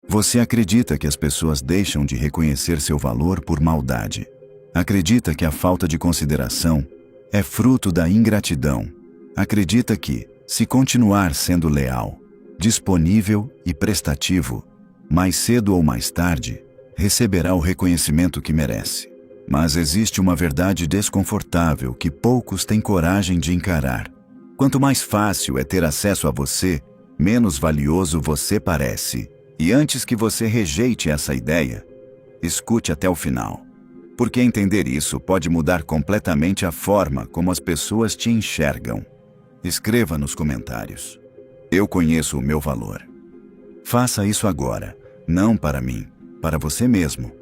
Você acredita que as pessoas deixam de reconhecer seu valor por maldade. Acredita que a falta de consideração é fruto da ingratidão. Acredita que, se continuar sendo leal, disponível e prestativo, mais cedo ou mais tarde, receberá o reconhecimento que merece. Mas existe uma verdade desconfortável que poucos têm coragem de encarar. Quanto mais fácil é ter acesso a você, menos valioso você parece. E antes que você rejeite essa ideia, escute até o final. Porque entender isso pode mudar completamente a forma como as pessoas te enxergam. Escreva nos comentários: eu conheço o meu valor. Faça isso agora, não para mim, para você mesmo.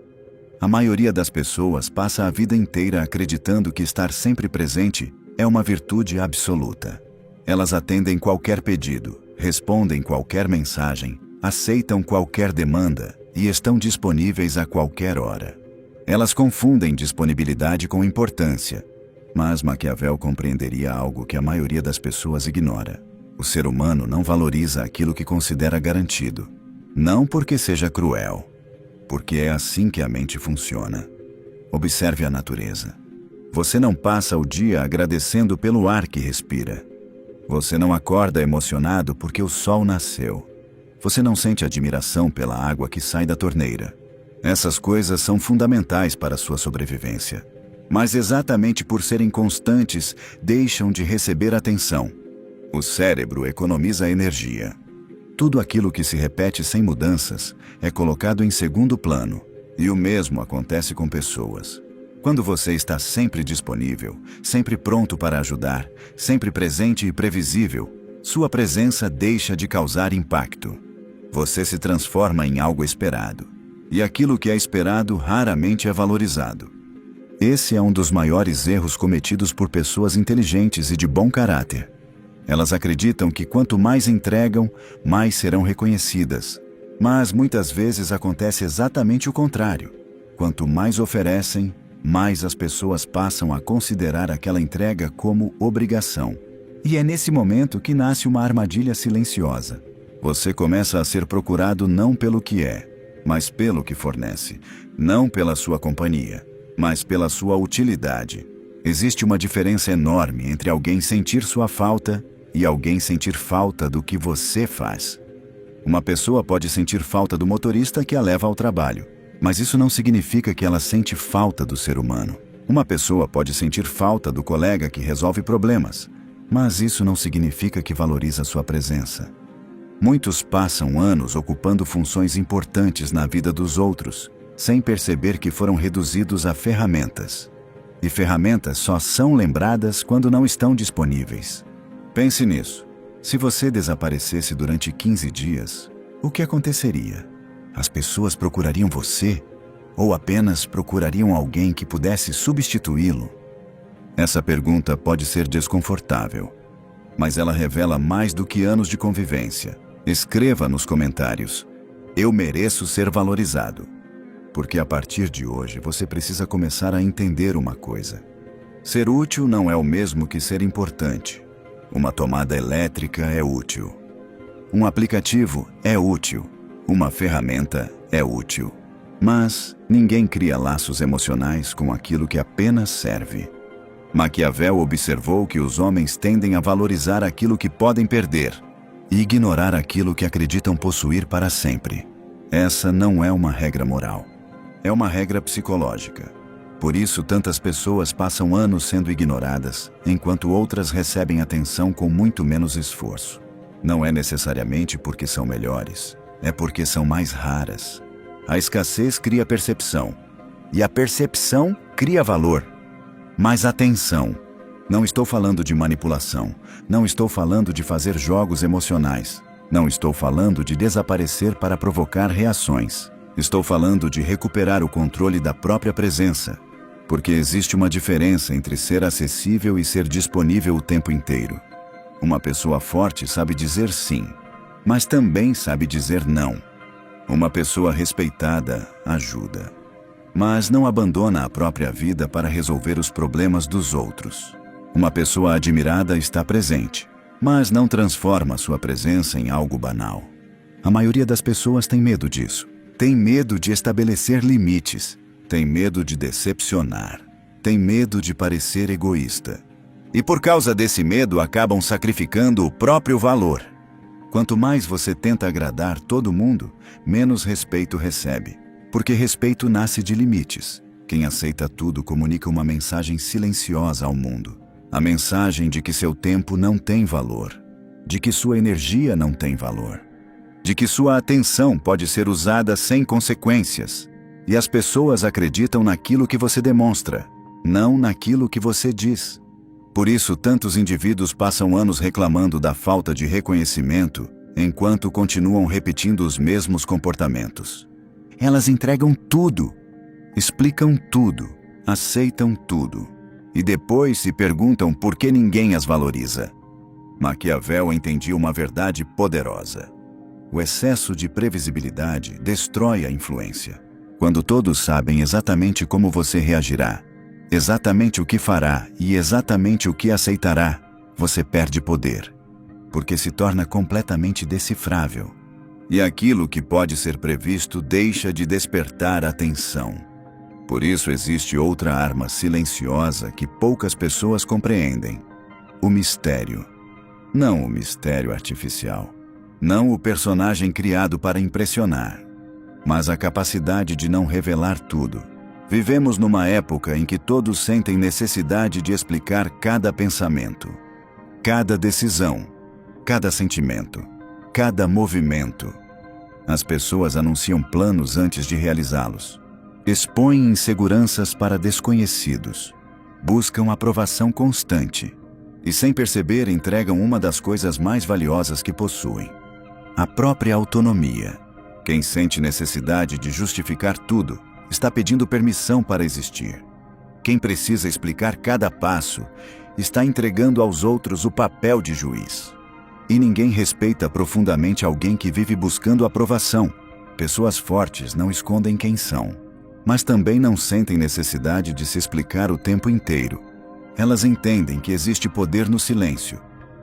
A maioria das pessoas passa a vida inteira acreditando que estar sempre presente é uma virtude absoluta. Elas atendem qualquer pedido, respondem qualquer mensagem, aceitam qualquer demanda e estão disponíveis a qualquer hora. Elas confundem disponibilidade com importância. Mas Maquiavel compreenderia algo que a maioria das pessoas ignora. O ser humano não valoriza aquilo que considera garantido. Não porque seja cruel, porque é assim que a mente funciona. Observe a natureza. Você não passa o dia agradecendo pelo ar que respira. Você não acorda emocionado porque o sol nasceu. Você não sente admiração pela água que sai da torneira. Essas coisas são fundamentais para a sua sobrevivência. Mas exatamente por serem constantes, deixam de receber atenção. O cérebro economiza energia. Tudo aquilo que se repete sem mudanças é colocado em segundo plano. E o mesmo acontece com pessoas. Quando você está sempre disponível, sempre pronto para ajudar, sempre presente e previsível, sua presença deixa de causar impacto. Você se transforma em algo esperado. E aquilo que é esperado raramente é valorizado. Esse é um dos maiores erros cometidos por pessoas inteligentes e de bom caráter. Elas acreditam que quanto mais entregam, mais serão reconhecidas. Mas muitas vezes acontece exatamente o contrário. Quanto mais oferecem, mais as pessoas passam a considerar aquela entrega como obrigação. E é nesse momento que nasce uma armadilha silenciosa. Você começa a ser procurado não pelo que é, mas pelo que fornece. Não pela sua companhia, mas pela sua utilidade. Existe uma diferença enorme entre alguém sentir sua falta e alguém sentir falta do que você faz. Uma pessoa pode sentir falta do motorista que a leva ao trabalho, mas isso não significa que ela sente falta do ser humano. Uma pessoa pode sentir falta do colega que resolve problemas, mas isso não significa que valoriza sua presença. Muitos passam anos ocupando funções importantes na vida dos outros, sem perceber que foram reduzidos a ferramentas. E ferramentas só são lembradas quando não estão disponíveis. Pense nisso. Se você desaparecesse durante 15 dias, o que aconteceria? As pessoas procurariam você? Ou apenas procurariam alguém que pudesse substituí-lo? Essa pergunta pode ser desconfortável, mas ela revela mais do que anos de convivência. Escreva nos comentários: eu mereço ser valorizado. Porque a partir de hoje você precisa começar a entender uma coisa. Ser útil não é o mesmo que ser importante. Uma tomada elétrica é útil. Um aplicativo é útil. Uma ferramenta é útil. Mas ninguém cria laços emocionais com aquilo que apenas serve. Maquiavel observou que os homens tendem a valorizar aquilo que podem perder e ignorar aquilo que acreditam possuir para sempre. Essa não é uma regra moral. É uma regra psicológica. Por isso, tantas pessoas passam anos sendo ignoradas, enquanto outras recebem atenção com muito menos esforço. Não é necessariamente porque são melhores, é porque são mais raras. A escassez cria percepção, e a percepção cria valor. Mas atenção! Não estou falando de manipulação, não estou falando de fazer jogos emocionais, não estou falando de desaparecer para provocar reações. Estou falando de recuperar o controle da própria presença, porque existe uma diferença entre ser acessível e ser disponível o tempo inteiro. Uma pessoa forte sabe dizer sim, mas também sabe dizer não. Uma pessoa respeitada ajuda, mas não abandona a própria vida para resolver os problemas dos outros. Uma pessoa admirada está presente, mas não transforma sua presença em algo banal. A maioria das pessoas tem medo disso. Tem medo de estabelecer limites. Tem medo de decepcionar. Tem medo de parecer egoísta. E por causa desse medo acabam sacrificando o próprio valor. Quanto mais você tenta agradar todo mundo, menos respeito recebe. Porque respeito nasce de limites. Quem aceita tudo comunica uma mensagem silenciosa ao mundo. A mensagem de que seu tempo não tem valor. De que sua energia não tem valor. De que sua atenção pode ser usada sem consequências. E as pessoas acreditam naquilo que você demonstra, não naquilo que você diz. Por isso, tantos indivíduos passam anos reclamando da falta de reconhecimento, enquanto continuam repetindo os mesmos comportamentos. Elas entregam tudo, explicam tudo, aceitam tudo, e depois se perguntam por que ninguém as valoriza. Maquiavel entendia uma verdade poderosa. O excesso de previsibilidade destrói a influência. Quando todos sabem exatamente como você reagirá, exatamente o que fará e exatamente o que aceitará, você perde poder, porque se torna completamente decifrável. E aquilo que pode ser previsto deixa de despertar atenção. Por isso existe outra arma silenciosa que poucas pessoas compreendem: o mistério. Não o mistério artificial. Não o personagem criado para impressionar, mas a capacidade de não revelar tudo. Vivemos numa época em que todos sentem necessidade de explicar cada pensamento, cada decisão, cada sentimento, cada movimento. As pessoas anunciam planos antes de realizá-los. Expõem inseguranças para desconhecidos. Buscam aprovação constante. E sem perceber entregam uma das coisas mais valiosas que possuem: a própria autonomia. Quem sente necessidade de justificar tudo está pedindo permissão para existir. Quem precisa explicar cada passo está entregando aos outros o papel de juiz. E ninguém respeita profundamente alguém que vive buscando aprovação. Pessoas fortes não escondem quem são, mas também não sentem necessidade de se explicar o tempo inteiro. Elas entendem que existe poder no silêncio,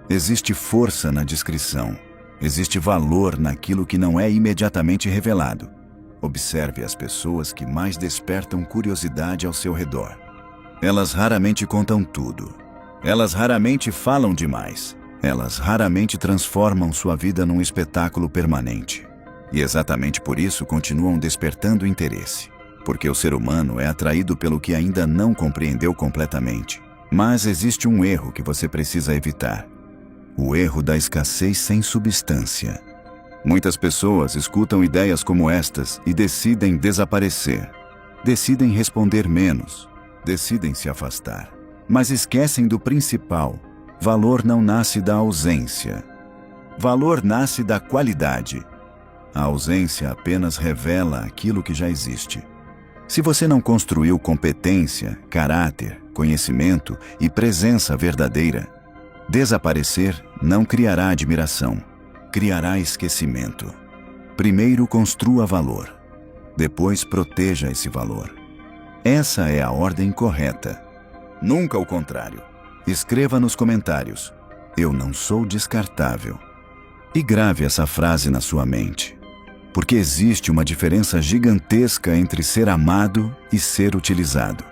existe força na discrição, existe valor naquilo que não é imediatamente revelado. Observe as pessoas que mais despertam curiosidade ao seu redor. Elas raramente contam tudo. Elas raramente falam demais. Elas raramente transformam sua vida num espetáculo permanente. E exatamente por isso continuam despertando interesse. Porque o ser humano é atraído pelo que ainda não compreendeu completamente. Mas existe um erro que você precisa evitar: o erro da escassez sem substância. Muitas pessoas escutam ideias como estas e decidem desaparecer. Decidem responder menos. Decidem se afastar. Mas esquecem do principal: valor não nasce da ausência. Valor nasce da qualidade. A ausência apenas revela aquilo que já existe. Se você não construiu competência, caráter, conhecimento e presença verdadeira, desaparecer não criará admiração, criará esquecimento. Primeiro construa valor, depois proteja esse valor. Essa é a ordem correta, nunca o contrário. Escreva nos comentários: eu não sou descartável. E grave essa frase na sua mente. Porque existe uma diferença gigantesca entre ser amado e ser utilizado.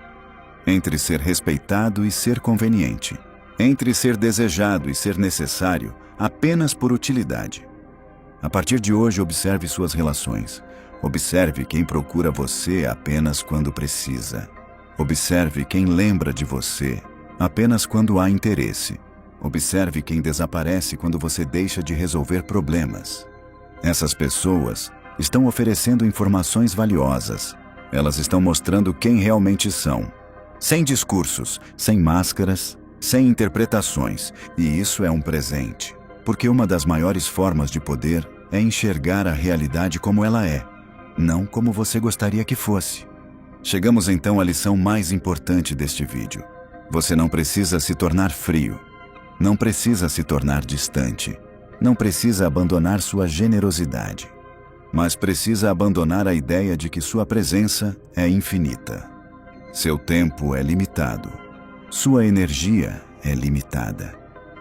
Entre ser respeitado e ser conveniente. Entre ser desejado e ser necessário apenas por utilidade. A partir de hoje, observe suas relações. Observe quem procura você apenas quando precisa. Observe quem lembra de você apenas quando há interesse. Observe quem desaparece quando você deixa de resolver problemas. Essas pessoas estão oferecendo informações valiosas. Elas estão mostrando quem realmente são. Sem discursos, sem máscaras, sem interpretações. E isso é um presente. Porque uma das maiores formas de poder é enxergar a realidade como ela é, não como você gostaria que fosse. Chegamos então à lição mais importante deste vídeo. Você não precisa se tornar frio. Não precisa se tornar distante. Não precisa abandonar sua generosidade. Mas precisa abandonar a ideia de que sua presença é infinita. Seu tempo é limitado. Sua energia é limitada.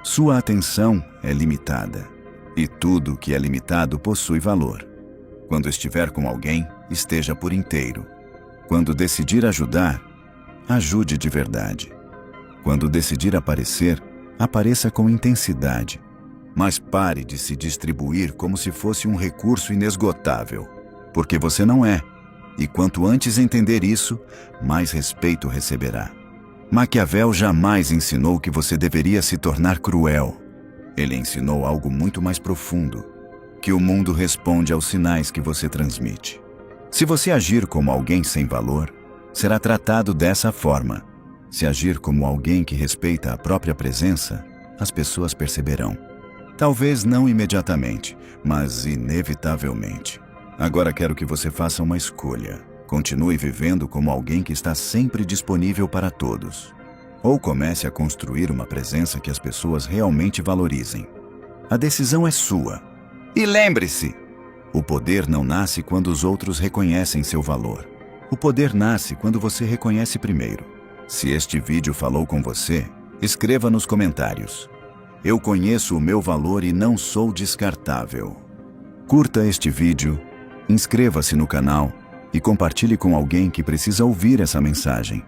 Sua atenção é limitada. E tudo que é limitado possui valor. Quando estiver com alguém, esteja por inteiro. Quando decidir ajudar, ajude de verdade. Quando decidir aparecer, apareça com intensidade. Mas pare de se distribuir como se fosse um recurso inesgotável, porque você não é. E quanto antes entender isso, mais respeito receberá. Maquiavel jamais ensinou que você deveria se tornar cruel. Ele ensinou algo muito mais profundo, que o mundo responde aos sinais que você transmite. Se você agir como alguém sem valor, será tratado dessa forma. Se agir como alguém que respeita a própria presença, as pessoas perceberão. Talvez não imediatamente, mas inevitavelmente. Agora quero que você faça uma escolha. Continue vivendo como alguém que está sempre disponível para todos. Ou comece a construir uma presença que as pessoas realmente valorizem. A decisão é sua. E lembre-se, o poder não nasce quando os outros reconhecem seu valor. O poder nasce quando você reconhece primeiro. Se este vídeo falou com você, escreva nos comentários. Eu conheço o meu valor e não sou descartável. Curta este vídeo, inscreva-se no canal e compartilhe com alguém que precisa ouvir essa mensagem.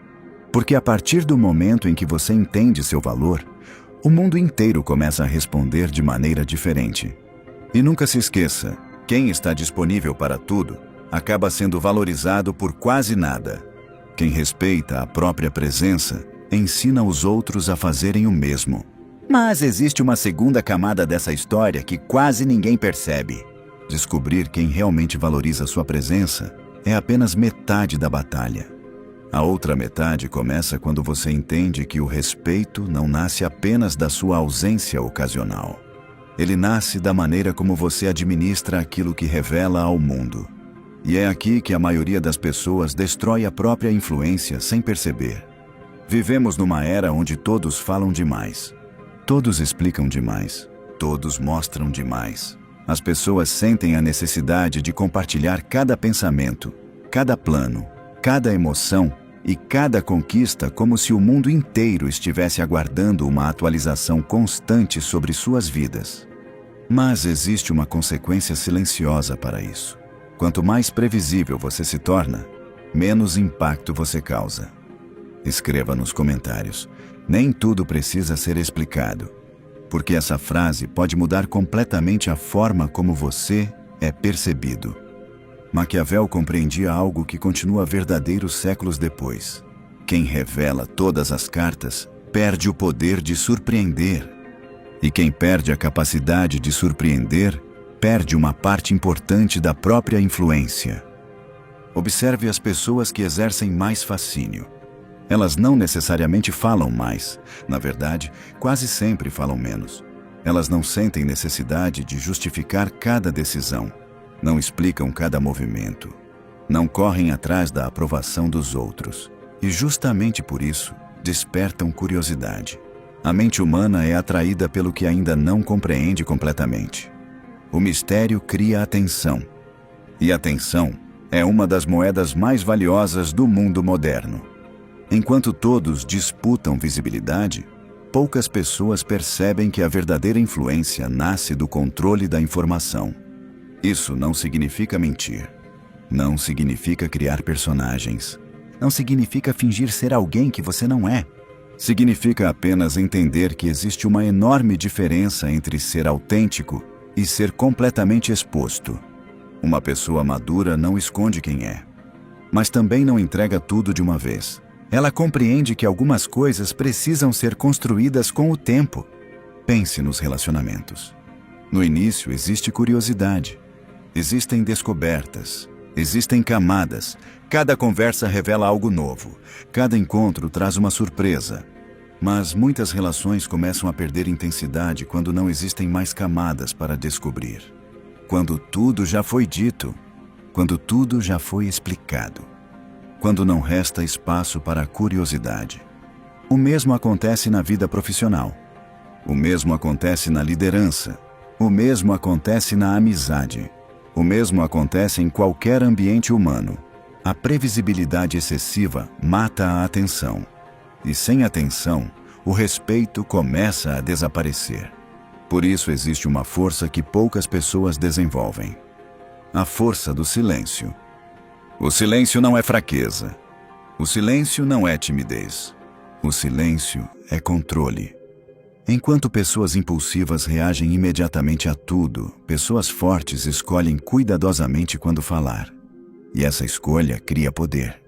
Porque a partir do momento em que você entende seu valor, o mundo inteiro começa a responder de maneira diferente. E nunca se esqueça, quem está disponível para tudo acaba sendo valorizado por quase nada. Quem respeita a própria presença ensina os outros a fazerem o mesmo. Mas existe uma segunda camada dessa história que quase ninguém percebe. Descobrir quem realmente valoriza sua presença é apenas metade da batalha. A outra metade começa quando você entende que o respeito não nasce apenas da sua ausência ocasional. Ele nasce da maneira como você administra aquilo que revela ao mundo. E é aqui que a maioria das pessoas destrói a própria influência sem perceber. Vivemos numa era onde todos falam demais. Todos explicam demais. Todos mostram demais. As pessoas sentem a necessidade de compartilhar cada pensamento, cada plano, cada emoção e cada conquista como se o mundo inteiro estivesse aguardando uma atualização constante sobre suas vidas. Mas existe uma consequência silenciosa para isso. Quanto mais previsível você se torna, menos impacto você causa. Escreva nos comentários: nem tudo precisa ser explicado, porque essa frase pode mudar completamente a forma como você é percebido. Maquiavel compreendia algo que continua verdadeiro séculos depois. Quem revela todas as cartas perde o poder de surpreender. E quem perde a capacidade de surpreender, perde uma parte importante da própria influência. Observe as pessoas que exercem mais fascínio. Elas não necessariamente falam mais. Na verdade, quase sempre falam menos. Elas não sentem necessidade de justificar cada decisão. Não explicam cada movimento. Não correm atrás da aprovação dos outros. E justamente por isso, despertam curiosidade. A mente humana é atraída pelo que ainda não compreende completamente. O mistério cria atenção. E atenção é uma das moedas mais valiosas do mundo moderno. Enquanto todos disputam visibilidade, poucas pessoas percebem que a verdadeira influência nasce do controle da informação. Isso não significa mentir. Não significa criar personagens. Não significa fingir ser alguém que você não é. Significa apenas entender que existe uma enorme diferença entre ser autêntico e ser completamente exposto. Uma pessoa madura não esconde quem é, mas também não entrega tudo de uma vez. Ela compreende que algumas coisas precisam ser construídas com o tempo. Pense nos relacionamentos. No início existe curiosidade. Existem descobertas. Existem camadas. Cada conversa revela algo novo. Cada encontro traz uma surpresa. Mas muitas relações começam a perder intensidade quando não existem mais camadas para descobrir. Quando tudo já foi dito. Quando tudo já foi explicado. Quando não resta espaço para a curiosidade. O mesmo acontece na vida profissional. O mesmo acontece na liderança. O mesmo acontece na amizade. O mesmo acontece em qualquer ambiente humano. A previsibilidade excessiva mata a atenção. E sem atenção, o respeito começa a desaparecer. Por isso existe uma força que poucas pessoas desenvolvem: a força do silêncio. O silêncio não é fraqueza. O silêncio não é timidez. O silêncio é controle. Enquanto pessoas impulsivas reagem imediatamente a tudo, pessoas fortes escolhem cuidadosamente quando falar. E essa escolha cria poder.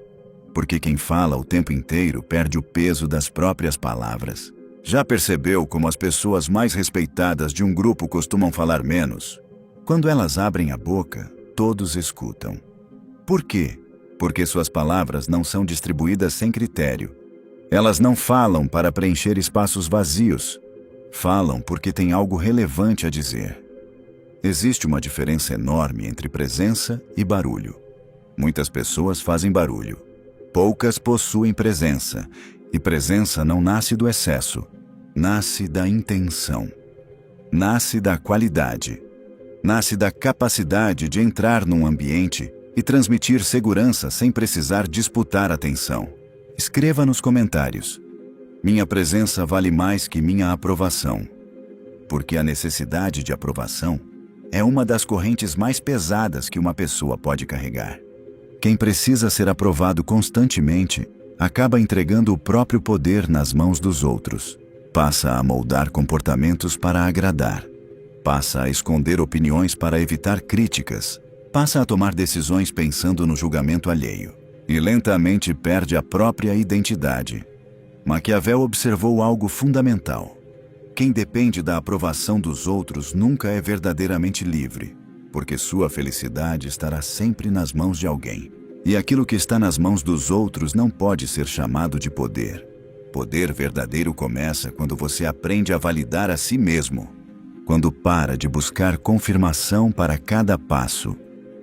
Porque quem fala o tempo inteiro perde o peso das próprias palavras. Já percebeu como as pessoas mais respeitadas de um grupo costumam falar menos? Quando elas abrem a boca, todos escutam. Por quê? Porque suas palavras não são distribuídas sem critério. Elas não falam para preencher espaços vazios. Falam porque têm algo relevante a dizer. Existe uma diferença enorme entre presença e barulho. Muitas pessoas fazem barulho. Poucas possuem presença. E presença não nasce do excesso. Nasce da intenção. Nasce da qualidade. Nasce da capacidade de entrar num ambiente e transmitir segurança sem precisar disputar atenção. Escreva nos comentários: minha presença vale mais que minha aprovação. Porque a necessidade de aprovação é uma das correntes mais pesadas que uma pessoa pode carregar. Quem precisa ser aprovado constantemente acaba entregando o próprio poder nas mãos dos outros. Passa a moldar comportamentos para agradar. Passa a esconder opiniões para evitar críticas. Passa a tomar decisões pensando no julgamento alheio. E lentamente perde a própria identidade. Maquiavel observou algo fundamental. Quem depende da aprovação dos outros nunca é verdadeiramente livre, porque sua felicidade estará sempre nas mãos de alguém. E aquilo que está nas mãos dos outros não pode ser chamado de poder. Poder verdadeiro começa quando você aprende a validar a si mesmo. Quando para de buscar confirmação para cada passo.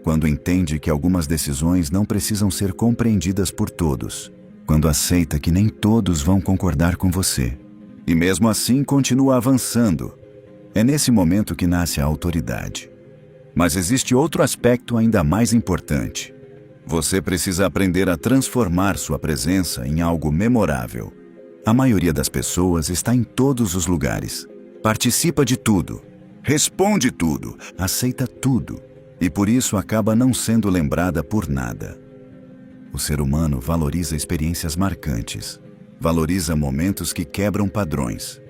Quando entende que algumas decisões não precisam ser compreendidas por todos. Quando aceita que nem todos vão concordar com você. E mesmo assim continua avançando. É nesse momento que nasce a autoridade. Mas existe outro aspecto ainda mais importante. Você precisa aprender a transformar sua presença em algo memorável. A maioria das pessoas está em todos os lugares. Participa de tudo. Responde tudo. Aceita tudo. E por isso acaba não sendo lembrada por nada. O ser humano valoriza experiências marcantes. Valoriza momentos que quebram padrões.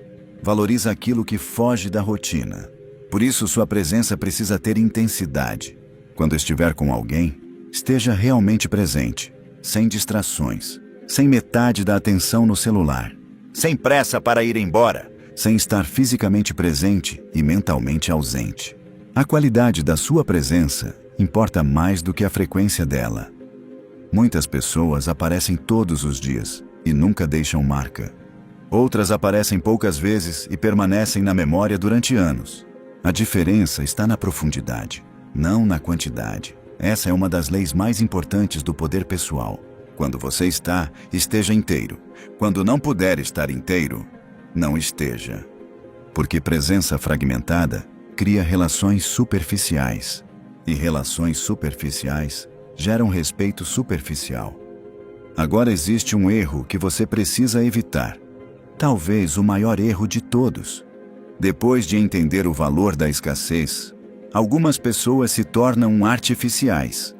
Valoriza aquilo que foge da rotina. Por isso sua presença precisa ter intensidade. Quando estiver com alguém, esteja realmente presente, sem distrações, sem metade da atenção no celular, sem pressa para ir embora, sem estar fisicamente presente e mentalmente ausente. A qualidade da sua presença importa mais do que a frequência dela. Muitas pessoas aparecem todos os dias e nunca deixam marca. Outras aparecem poucas vezes e permanecem na memória durante anos. A diferença está na profundidade, não na quantidade. Essa é uma das leis mais importantes do poder pessoal. Quando você está, esteja inteiro. Quando não puder estar inteiro, não esteja. Porque presença fragmentada cria relações superficiais. E relações superficiais geram respeito superficial. Agora existe um erro que você precisa evitar. Talvez o maior erro de todos. Depois de entender o valor da escassez, algumas pessoas se tornam artificiais.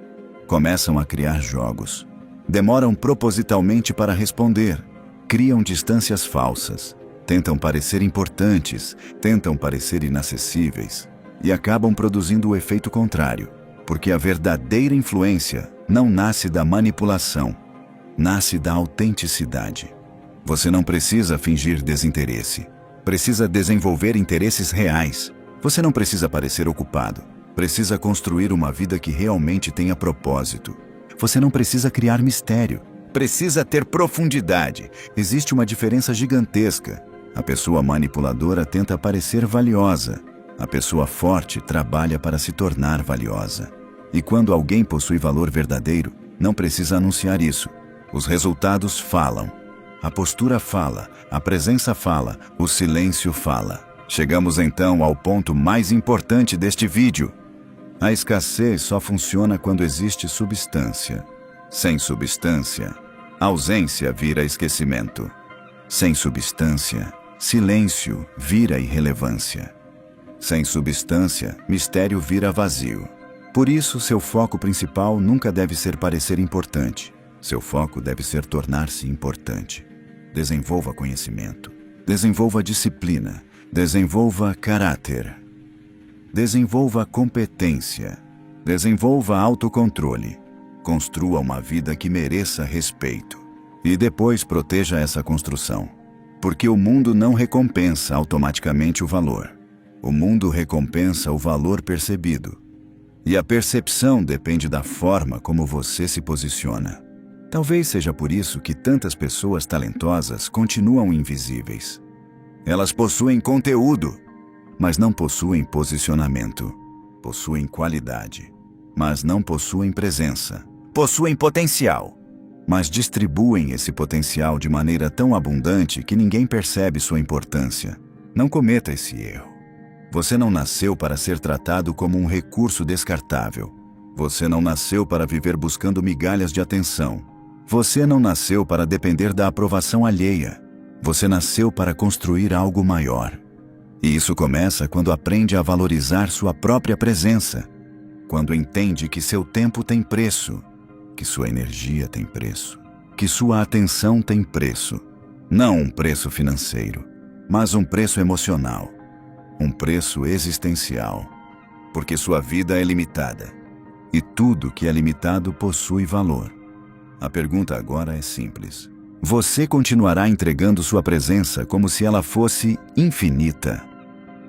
Começam a criar jogos. Demoram propositalmente para responder. Criam distâncias falsas. Tentam parecer importantes. Tentam parecer inacessíveis. E acabam produzindo o efeito contrário. Porque a verdadeira influência não nasce da manipulação. Nasce da autenticidade. Você não precisa fingir desinteresse. Precisa desenvolver interesses reais. Você não precisa parecer ocupado. Precisa construir uma vida que realmente tenha propósito. Você não precisa criar mistério. Precisa ter profundidade. Existe uma diferença gigantesca. A pessoa manipuladora tenta parecer valiosa. A pessoa forte trabalha para se tornar valiosa. E quando alguém possui valor verdadeiro, não precisa anunciar isso. Os resultados falam. A postura fala, a presença fala, o silêncio fala. Chegamos então ao ponto mais importante deste vídeo. A escassez só funciona quando existe substância. Sem substância, ausência vira esquecimento. Sem substância, silêncio vira irrelevância. Sem substância, mistério vira vazio. Por isso, seu foco principal nunca deve ser parecer importante. Seu foco deve ser tornar-se importante. Desenvolva conhecimento. Desenvolva disciplina. Desenvolva caráter. Desenvolva competência. Desenvolva autocontrole. Construa uma vida que mereça respeito. E depois proteja essa construção. Porque o mundo não recompensa automaticamente o valor. O mundo recompensa o valor percebido. E a percepção depende da forma como você se posiciona. Talvez seja por isso que tantas pessoas talentosas continuam invisíveis. Elas possuem conteúdo, mas não possuem posicionamento. Possuem qualidade, mas não possuem presença. Possuem potencial, mas distribuem esse potencial de maneira tão abundante que ninguém percebe sua importância. Não cometa esse erro. Você não nasceu para ser tratado como um recurso descartável. Você não nasceu para viver buscando migalhas de atenção. Você não nasceu para depender da aprovação alheia. Você nasceu para construir algo maior. E isso começa quando aprende a valorizar sua própria presença. Quando entende que seu tempo tem preço, que sua energia tem preço, que sua atenção tem preço. Não um preço financeiro, mas um preço emocional. Um preço existencial. Porque sua vida é limitada. E tudo que é limitado possui valor. A pergunta agora é simples. Você continuará entregando sua presença como se ela fosse infinita?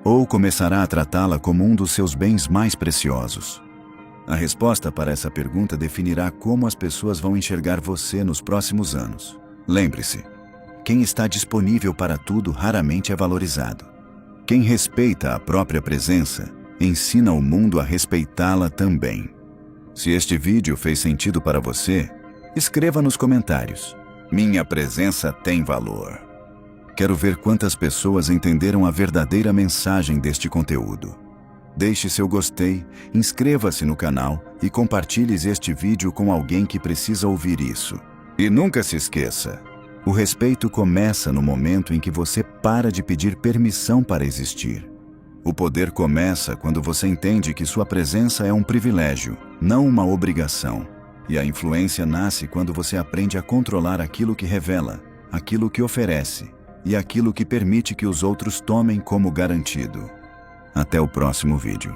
Ou começará a tratá-la como um dos seus bens mais preciosos? A resposta para essa pergunta definirá como as pessoas vão enxergar você nos próximos anos. Lembre-se, quem está disponível para tudo raramente é valorizado. Quem respeita a própria presença, ensina o mundo a respeitá-la também. Se este vídeo fez sentido para você, escreva nos comentários. Minha presença tem valor. Quero ver quantas pessoas entenderam a verdadeira mensagem deste conteúdo. Deixe seu gostei, inscreva-se no canal e compartilhe este vídeo com alguém que precisa ouvir isso. E nunca se esqueça, o respeito começa no momento em que você para de pedir permissão para existir. O poder começa quando você entende que sua presença é um privilégio, não uma obrigação. E a influência nasce quando você aprende a controlar aquilo que revela, aquilo que oferece e aquilo que permite que os outros tomem como garantido. Até o próximo vídeo.